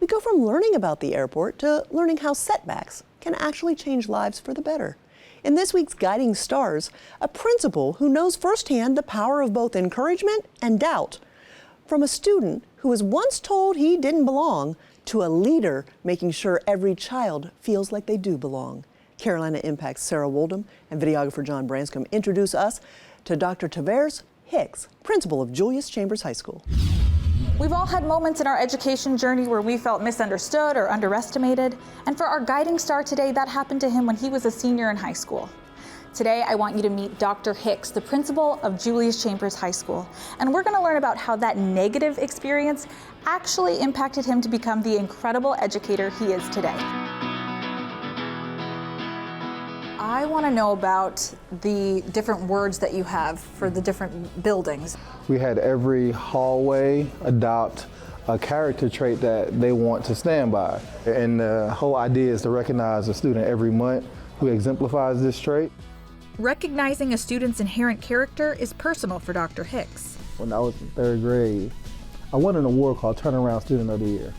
We go from learning about the airport to learning how setbacks can actually change lives for the better. In this week's Guiding Stars, a principal who knows firsthand the power of both encouragement and doubt. From a student who was once told he didn't belong to a leader making sure every child feels like they do belong. Carolina Impact's Sarah Woldham and videographer John Branscombe introduce us to Dr. Tavares Hicks, principal of Julius Chambers High School. We've all had moments in our education journey where we felt misunderstood or underestimated. And for our guiding star today, that happened to him when he was a senior in high school. Today, I want you to meet Dr. Hicks, the principal of Julius Chambers High School. And we're going to learn about how that negative experience actually impacted him to become the incredible educator he is today. I want to know about the different words that you have for the different buildings. We had every hallway adopt a character trait that they want to stand by. And the whole idea is to recognize a student every month who exemplifies this trait. Recognizing a student's inherent character is personal for Dr. Hicks. When I was in third grade, I won an award called Turnaround Student of the Year.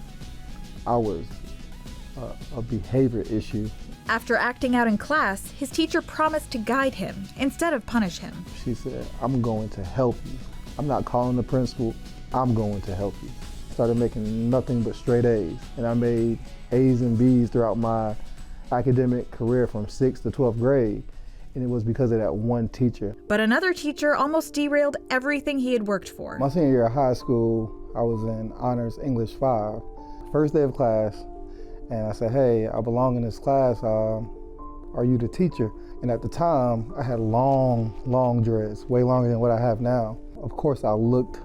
I was a behavior issue. After acting out in class, his teacher promised to guide him instead of punish him. She said, "I'm going to help you. I'm not calling the principal, I'm going to help you." Started making nothing but straight A's. And I made A's and B's throughout my academic career from 6th to 12th grade. And it was because of that one teacher. But another teacher almost derailed everything he had worked for. My senior year of high school, I was in Honors English 5. First day of class, and I said, "Hey, I belong in this class. Are you the teacher?" And at the time, I had long dreads, way longer than what I have now. Of course, I looked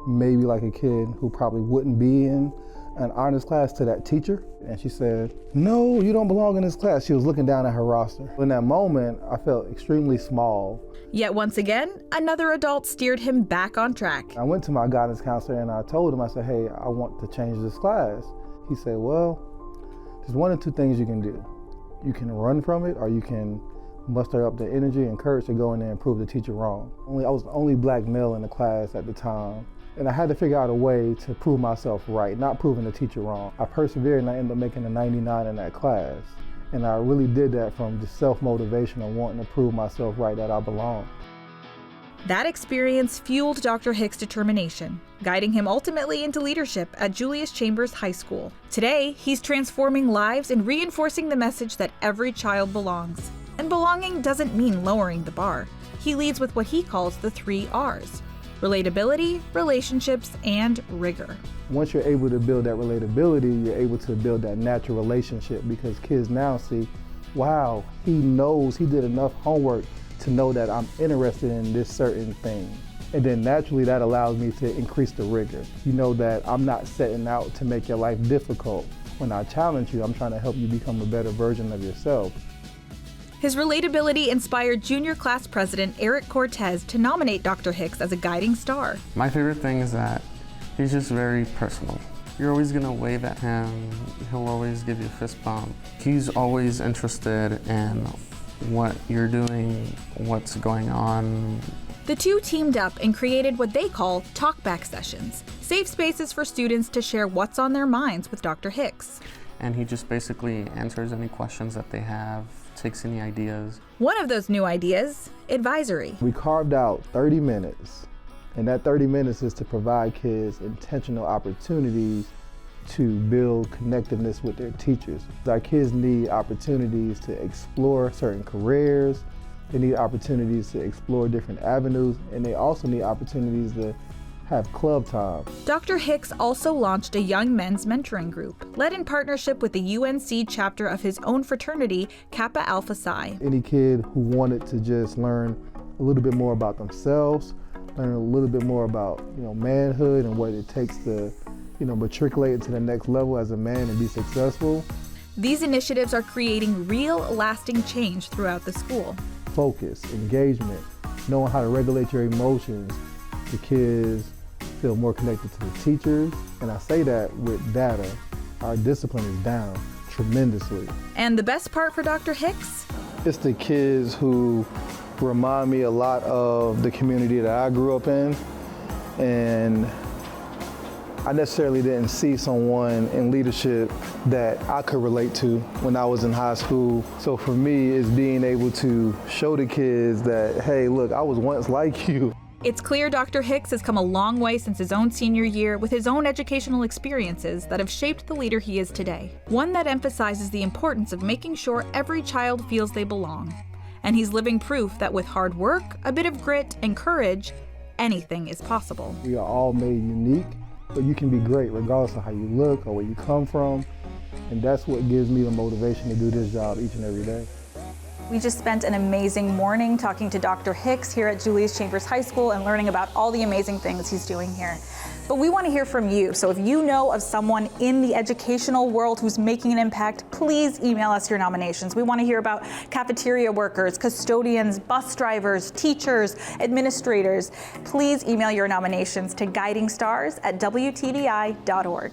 maybe like a kid who probably wouldn't be in an honors class to that teacher. And she said, "No, you don't belong in this class." She was looking down at her roster. In that moment, I felt extremely small. Yet once again, another adult steered him back on track. I went to my guidance counselor and I told him, I said, "Hey, I want to change this class." He said, "Well, there's one of two things you can do. You can run from it, or you can muster up the energy and courage to go in there and prove the teacher wrong." I was the only black male in the class at the time, and I had to figure out a way to prove myself right, not proving the teacher wrong. I persevered and I ended up making a 99 in that class. And I really did that from just self-motivation of wanting to prove myself right, that I belong. That experience fueled Dr. Hicks' determination, guiding him ultimately into leadership at Julius Chambers High School. Today, he's transforming lives and reinforcing the message that every child belongs. And belonging doesn't mean lowering the bar. He leads with what he calls the 3 R's: relatability, relationships, and rigor. Once you're able to build that relatability, you're able to build that natural relationship, because kids now see, wow, he knows, he did enough homework to know that I'm interested in this certain thing. And then naturally that allows me to increase the rigor. You know that I'm not setting out to make your life difficult. When I challenge you, I'm trying to help you become a better version of yourself. His relatability inspired junior class president Eric Cortez to nominate Dr. Hicks as a guiding star. My favorite thing is that he's just very personal. You're always gonna wave at him. He'll always give you a fist bump. He's always interested in what you're doing, what's going on. The two teamed up and created what they call talkback sessions, safe spaces for students to share what's on their minds with Dr. Hicks. And he just basically answers any questions that they have, takes any ideas. One of those new ideas, advisory. We carved out 30 minutes, and that 30 minutes is to provide kids intentional opportunities to build connectiveness with their teachers. Our kids need opportunities to explore certain careers, they need opportunities to explore different avenues, and they also need opportunities to have club time. Dr. Hicks also launched a young men's mentoring group, led in partnership with the UNC chapter of his own fraternity, Kappa Alpha Psi. Any kid who wanted to just learn a little bit more about themselves, learn a little bit more about, manhood and what it takes to, matriculate to the next level as a man and be successful. These initiatives are creating real, lasting change throughout the school. Focus, engagement, knowing how to regulate your emotions. The kids feel more connected to the teachers, and I say that with data. Our discipline is down tremendously. And the best part for Dr. Hicks? It's the kids who remind me a lot of the community that I grew up in, and I necessarily didn't see someone in leadership that I could relate to when I was in high school. So for me, it's being able to show the kids that, hey, look, I was once like you. It's clear Dr. Hicks has come a long way since his own senior year with his own educational experiences that have shaped the leader he is today. One that emphasizes the importance of making sure every child feels they belong. And he's living proof that with hard work, a bit of grit, and courage, anything is possible. We are all made unique, but you can be great regardless of how you look or where you come from. And that's what gives me the motivation to do this job each and every day. We just spent an amazing morning talking to Dr. Hicks here at Julius Chambers High School and learning about all the amazing things he's doing here. But we want to hear from you. So if you know of someone in the educational world who's making an impact, please email us your nominations. We want to hear about cafeteria workers, custodians, bus drivers, teachers, administrators. Please email your nominations to guidingstars@wtdi.org.